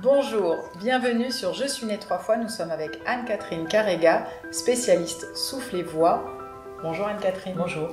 Bonjour, bienvenue sur Je suis née 3 fois. Nous sommes avec Anne-Catherine Carrega, spécialiste souffle et voix. Bonjour Anne-Catherine. Bonjour.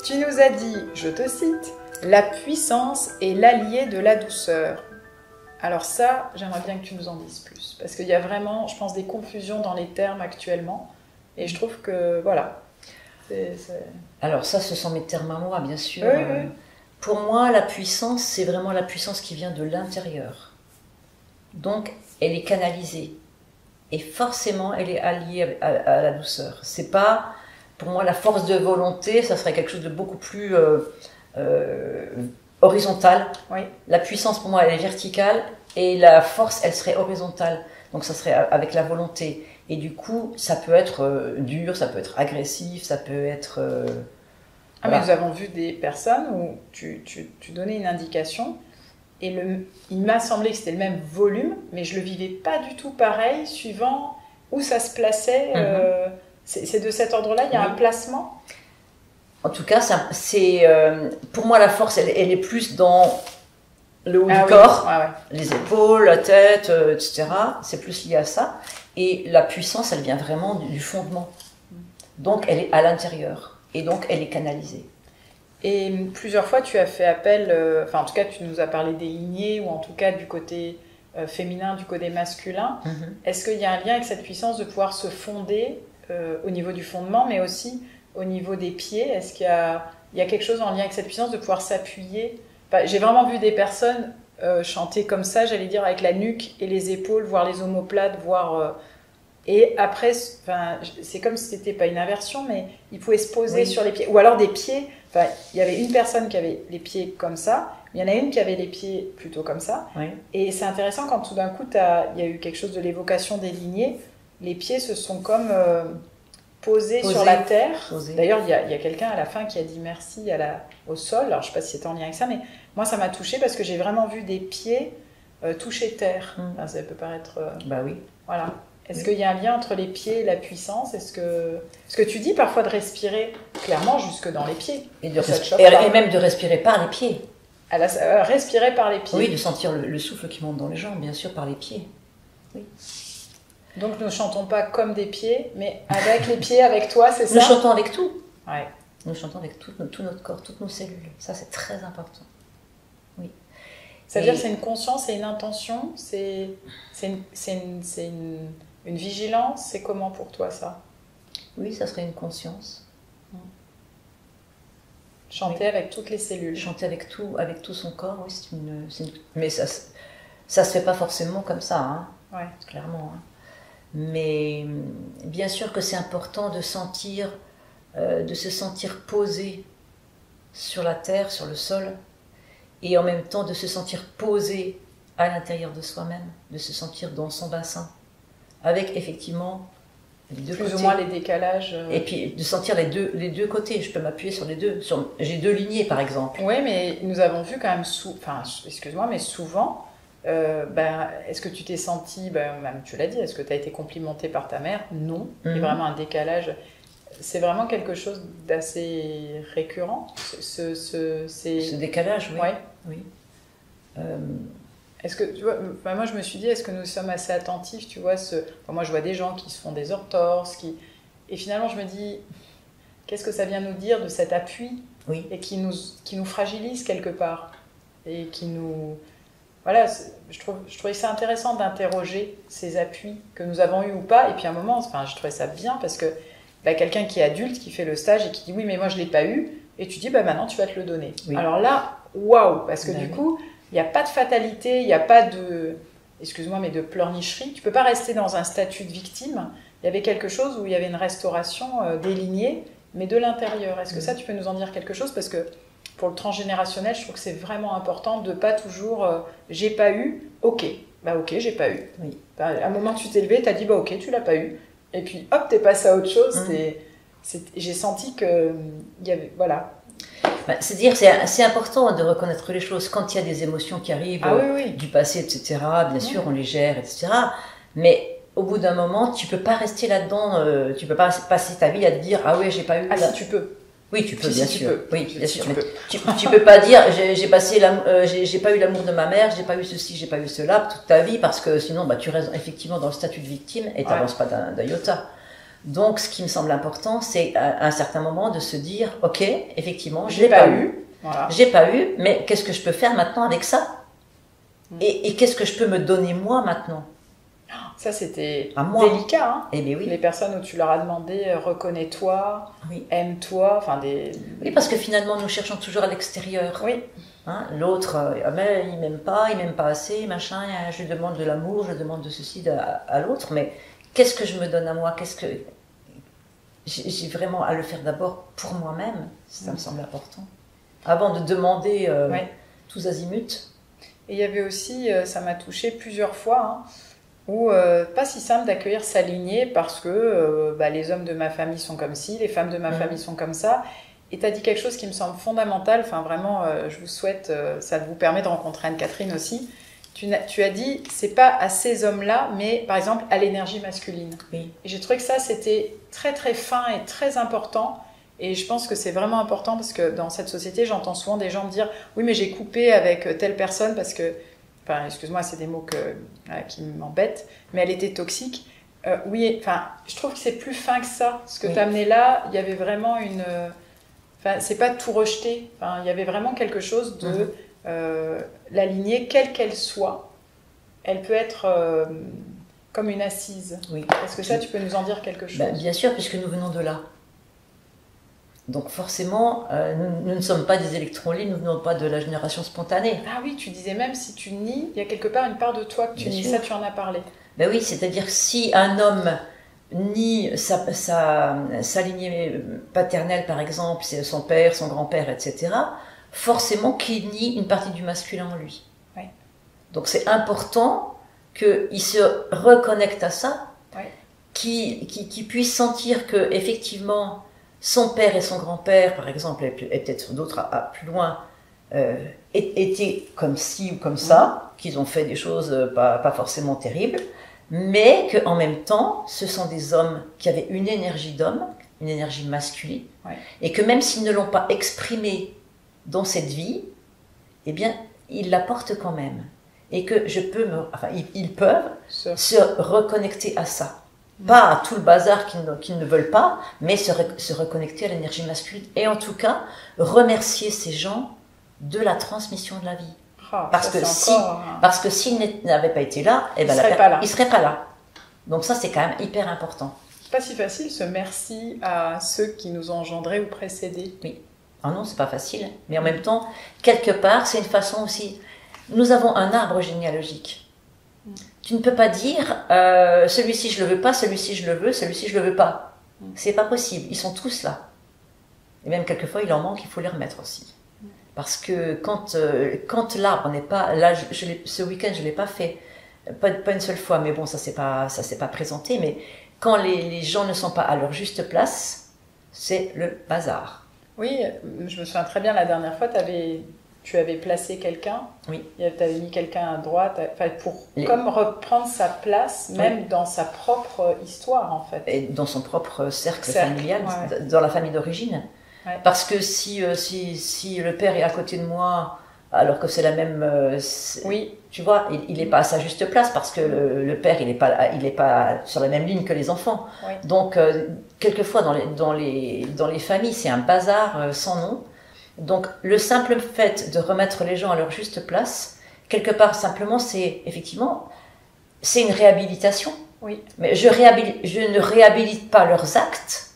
Tu nous as dit, je te cite, la puissance est l'allié de la douceur. Alors ça, j'aimerais bien que tu nous en dises plus, parce qu'il y a vraiment, je pense, des confusions dans les termes actuellement, et je trouve que, voilà. Alors ça, ce sont mes termes à moi, bien sûr. Oui. Pour moi, la puissance, c'est vraiment la puissance qui vient de l'intérieur. Donc, elle est canalisée. Et forcément, elle est alliée à la douceur. C'est pas, pour moi, la force de volonté, ça serait quelque chose de beaucoup plus horizontal. Oui. La puissance, pour moi, elle est verticale. Et la force, elle serait horizontale. Donc, ça serait avec la volonté. Et du coup, ça peut être dur, ça peut être agressif, ça peut être... Mais nous avons vu des personnes où tu donnais une indication et il m'a semblé que c'était le même volume, mais je le vivais pas du tout pareil suivant où ça se plaçait. C'est de cet ordre-là, il y a un placement. En tout cas, pour moi, la force, elle est plus dans le haut du corps, les épaules, la tête, etc. C'est plus lié à ça. Et la puissance, elle vient vraiment du fondement. Donc, elle est à l'intérieur. Et donc, elle est canalisée. Et plusieurs fois, tu as fait appel, en tout cas, tu nous as parlé des lignées, ou en tout cas du côté féminin, du côté masculin. Est-ce qu'il y a un lien avec cette puissance de pouvoir se fonder au niveau du fondement, mais aussi au niveau des pieds? Est-ce qu'il y a quelque chose en lien avec cette puissance de pouvoir s'appuyer? J'ai vraiment vu des personnes chanter comme ça, j'allais dire, avec la nuque et les épaules, voire les omoplates, voire... Et après, c'est comme si c'était pas une inversion, mais ils pouvaient se poser sur les pieds. Ou alors des pieds, il y avait une personne qui avait les pieds comme ça, il y en a une qui avait les pieds plutôt comme ça. Oui. Et c'est intéressant quand tout d'un coup, il y a eu quelque chose de l'évocation des lignées, les pieds se sont comme posés sur la terre. D'ailleurs, il y a quelqu'un à la fin qui a dit merci au sol. Alors, je sais pas si c'était en lien avec ça, mais moi, ça m'a touchée parce que j'ai vraiment vu des pieds toucher terre. Ça peut paraître... Bah oui. Voilà. Est-ce qu'il y a un lien entre les pieds et la puissance? Est-ce que tu dis parfois de respirer clairement jusque dans les pieds? Et même de respirer par les pieds. Respirer par les pieds. Oui, de sentir le souffle qui monte dans les jambes, bien sûr, par les pieds. Oui. Donc nous ne chantons pas comme des pieds, mais avec les pieds, avec toi, c'est ça? Nous chantons avec tout. Ouais. Nous chantons avec tout notre corps, toutes nos cellules. Ça, c'est très important. Oui. Ça veut dire que c'est une conscience et une intention? C'est une vigilance? C'est comment pour toi, ça? Oui, ça serait une conscience. Chanter avec toutes les cellules. Chanter avec tout son corps, oui, mais ça se fait pas forcément comme ça, hein, clairement. Hein. Mais bien sûr que c'est important de se sentir posé sur la terre, sur le sol, et en même temps de se sentir posé à l'intérieur de soi-même, de se sentir dans son bassin, avec effectivement les deux côtés. Plus ou moins les décalages. Et puis de sentir les deux côtés, je peux m'appuyer sur les deux. J'ai deux lignées par exemple. Oui, mais nous avons vu quand même, excuse-moi, mais souvent, est-ce que tu t'es senti, même tu l'as dit, est-ce que tu as été complimentée par ta mère? Non, il y a vraiment un décalage. C'est vraiment quelque chose d'assez récurrent, ce décalage, oui. Ouais. Oui. Est-ce que, tu vois, moi je me suis dit, est-ce que nous sommes assez attentifs, tu vois, moi je vois des gens qui se font des entorses, et finalement je me dis, qu'est-ce que ça vient nous dire de cet appui, et qui nous fragilise quelque part, et qui nous... Voilà, je trouvais ça intéressant d'interroger ces appuis que nous avons eus ou pas, et puis à un moment, je trouvais ça bien, parce que quelqu'un qui est adulte, qui fait le stage, et qui dit, oui, mais moi je ne l'ai pas eu, et tu dis, maintenant tu vas te le donner. Oui. Alors là, waouh, parce que du coup... Il n'y a pas de fatalité, il n'y a pas de, excuse-moi, mais de pleurnicherie. Tu ne peux pas rester dans un statut de victime. Il y avait quelque chose où il y avait une restauration des lignées, mais de l'intérieur. Est-ce que ça, tu peux nous en dire quelque chose? Parce que pour le transgénérationnel, je trouve que c'est vraiment important de ne pas toujours j'ai pas eu, ok, j'ai pas eu. Oui. À un moment, tu t'es levé, tu as dit ok, tu l'as pas eu. Et puis hop, tu es passé à autre chose. J'ai senti que il y avait, voilà. C'est-à-dire, c'est important de reconnaître les choses quand il y a des émotions qui arrivent du passé, etc. Bien sûr, on les gère, etc. Mais au bout d'un moment, tu peux pas rester là-dedans. Tu peux pas passer ta vie à te dire ah ouais, j'ai pas eu. Ah si, tu peux. Oui, tu peux, si, bien si, sûr. Oui, bien sûr. Tu peux. Tu peux pas dire, j'ai pas eu l'amour de ma mère, j'ai pas eu ceci, j'ai pas eu cela toute ta vie, parce que sinon, bah, tu restes effectivement dans le statut de victime et tu n'avances pas d'un iota. Donc, ce qui me semble important, c'est à un certain moment de se dire, ok, effectivement, je l'ai pas eu, voilà. J'ai pas eu, mais qu'est-ce que je peux faire maintenant avec ça? Et qu'est-ce que je peux me donner moi maintenant? Ça, c'était délicat. Hein. Eh bien, oui. Les personnes où tu leur as demandé reconnais-toi, oui. aime-toi. Enfin, Oui, parce que finalement, nous cherchons toujours à l'extérieur. Oui. Hein, l'autre, mais il m'aime pas assez, machin. Je lui demande de l'amour, je demande de ceci à l'autre. Mais qu'est-ce que je me donne à moi? Qu'est-ce que j'ai vraiment à le faire d'abord pour moi-même? Ça me semble important. Avant de demander tous azimuts. Et il y avait aussi, ça m'a touchée plusieurs fois. Hein, ou pas si simple d'accueillir sa lignée parce que les hommes de ma famille sont comme ci, les femmes de ma famille sont comme ça. Et tu as dit quelque chose qui me semble fondamental, enfin vraiment, je vous souhaite, ça vous permet de rencontrer Anne-Catherine aussi. Tu as dit, c'est pas à ces hommes-là, mais par exemple à l'énergie masculine. Oui. Et j'ai trouvé que ça, c'était très très fin et très important. Et je pense que c'est vraiment important parce que dans cette société, j'entends souvent des gens me dire « Oui, mais j'ai coupé avec telle personne parce que... » Enfin, excuse-moi, c'est des mots qui m'embêtent, mais elle était toxique. Oui, enfin, je trouve que c'est plus fin que ça. Ce que tu as amené là, il y avait vraiment une... Enfin, c'est pas tout rejeter. Enfin, il y avait vraiment quelque chose de... la lignée, quelle qu'elle soit, elle peut être comme une assise. Oui. Est-ce que ça, tu peux nous en dire quelque chose? Bien sûr, puisque nous venons de là. Donc forcément, nous ne sommes pas des électrons libres, nous ne venons pas de la génération spontanée. Ah oui, tu disais même si tu nies, il y a quelque part une part de toi que tu nies. Ça, tu en as parlé. Ben oui, c'est-à-dire si un homme nie sa lignée paternelle, par exemple, c'est son père, son grand-père, etc., forcément qu'il nie une partie du masculin en lui. Oui. Donc c'est important qu'il se reconnecte à ça, qu'il puisse sentir que effectivement son père et son grand-père, par exemple, et peut-être d'autres plus loin, étaient comme ci ou comme ça, qu'ils ont fait des choses pas forcément terribles, mais qu'en même temps, ce sont des hommes qui avaient une énergie d'homme, une énergie masculine, et que même s'ils ne l'ont pas exprimée dans cette vie, eh bien, ils la portent quand même. Et que ils peuvent se reconnecter à ça. Pas à tout le bazar qu'ils ne veulent pas, mais se reconnecter à l'énergie masculine. Et en tout cas, remercier ces gens de la transmission de la vie. Parce que s'ils n'avaient pas été là, ils ne seraient pas là. Donc ça, c'est quand même hyper important. C'est pas si facile, ce merci à ceux qui nous ont engendrés ou précédés. Oui. Ah non, c'est pas facile. Mais en même temps, quelque part, c'est une façon aussi... Nous avons un arbre généalogique. Tu ne peux pas dire celui-ci je le veux pas, celui-ci je le veux, celui-ci je le veux pas. C'est pas possible. Ils sont tous là. Et même quelquefois il en manque, il faut les remettre aussi. Parce que quand l'arbre n'est pas là, ce week-end je l'ai pas fait, pas une seule fois, mais bon ça s'est pas présenté. Mais quand les gens ne sont pas à leur juste place, c'est le bazar. Oui, je me souviens très bien la dernière fois, tu avais placé quelqu'un, oui. Tu avais mis quelqu'un à droite, comme reprendre sa place, même dans sa propre histoire en fait. Et dans son propre cercle familial, dans la famille d'origine. Ouais. Parce que si le père est à côté de moi, alors que c'est la même... Tu vois, il n'est pas à sa juste place parce que le père, il n'est pas sur la même ligne que les enfants. Oui. Donc, quelquefois, dans les familles, c'est un bazar sans nom. Donc, le simple fait de remettre les gens à leur juste place, quelque part, simplement, c'est une réhabilitation. Oui. Mais je ne réhabilite pas leurs actes.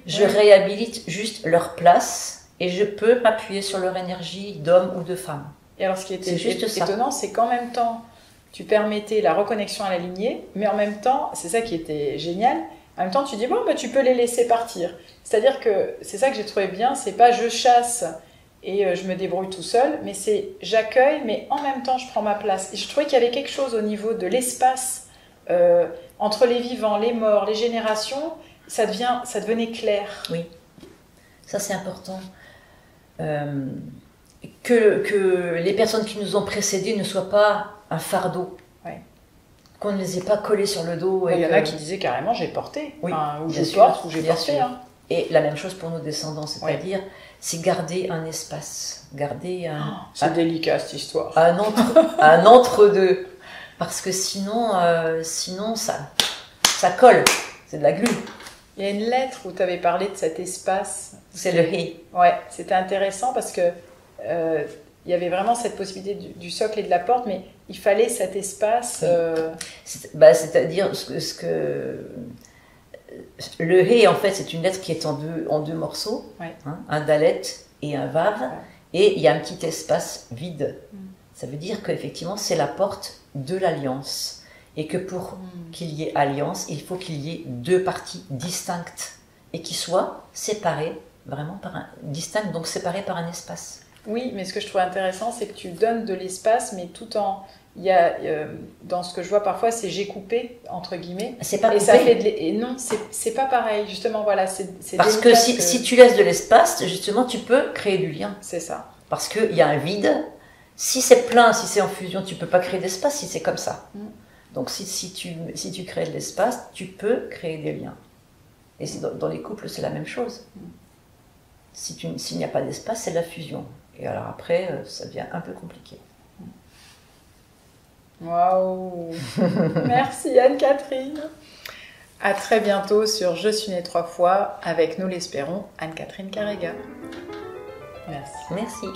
Je réhabilite juste leur place et je peux m'appuyer sur leur énergie d'homme ou de femme. Et alors, ce qui était étonnant, c'est qu'en même temps, tu permettais la reconnexion à la lignée, mais en même temps, c'est ça qui était génial, en même temps, tu dis, tu peux les laisser partir. C'est-à-dire que c'est ça que j'ai trouvé bien, c'est pas je chasse et je me débrouille tout seul, mais c'est j'accueille, mais en même temps, je prends ma place. Et je trouvais qu'il y avait quelque chose au niveau de l'espace entre les vivants, les morts, les générations, ça devenait clair. Oui, ça c'est important. Que les personnes qui nous ont précédés ne soient pas un fardeau. Qu'on ne les ait pas collés sur le dos. Il y en a qui disaient carrément j'ai porté, ou je porte ou j'ai porté. Et la même chose pour nos descendants, c'est-à-dire, c'est garder un espace, garder un... c'est délicat cette histoire. Un entre-deux. Parce que sinon ça colle, c'est de la glu. Il y a une lettre où tu avais parlé de cet espace. C'est le hé. Ouais, c'était intéressant parce que il y avait vraiment cette possibilité du socle et de la porte, mais il fallait cet espace. C'est-à-dire le hé, en fait, c'est une lettre qui est en deux morceaux, hein, un dalet et un vav, et il y a un petit espace vide. Ça veut dire qu'effectivement, c'est la porte de l'alliance. Et que pour qu'il y ait alliance, il faut qu'il y ait deux parties distinctes et qui soient séparées, vraiment distinctes, donc séparées par un espace. Oui, mais ce que je trouve intéressant, c'est que tu donnes de l'espace, mais tout en... Il y a, dans ce que je vois parfois, c'est j'ai coupé, entre guillemets. C'est pas et coupé. Ça fait et non, c'est pas pareil. Justement, voilà, c'est parce que si tu laisses de l'espace, justement, tu peux créer du lien. C'est ça. Parce qu'il y a un vide. Si c'est plein, si c'est en fusion, tu peux pas créer d'espace si c'est comme ça. Donc si tu crées de l'espace, tu peux créer des liens. Et dans les couples, c'est la même chose. S'il n'y a pas d'espace, c'est la fusion. Et alors après, ça devient un peu compliqué. Waouh. Merci Anne-Catherine. À très bientôt sur Je suis née 3 fois avec, nous l'espérons, Anne-Catherine Carrega. Merci. Merci.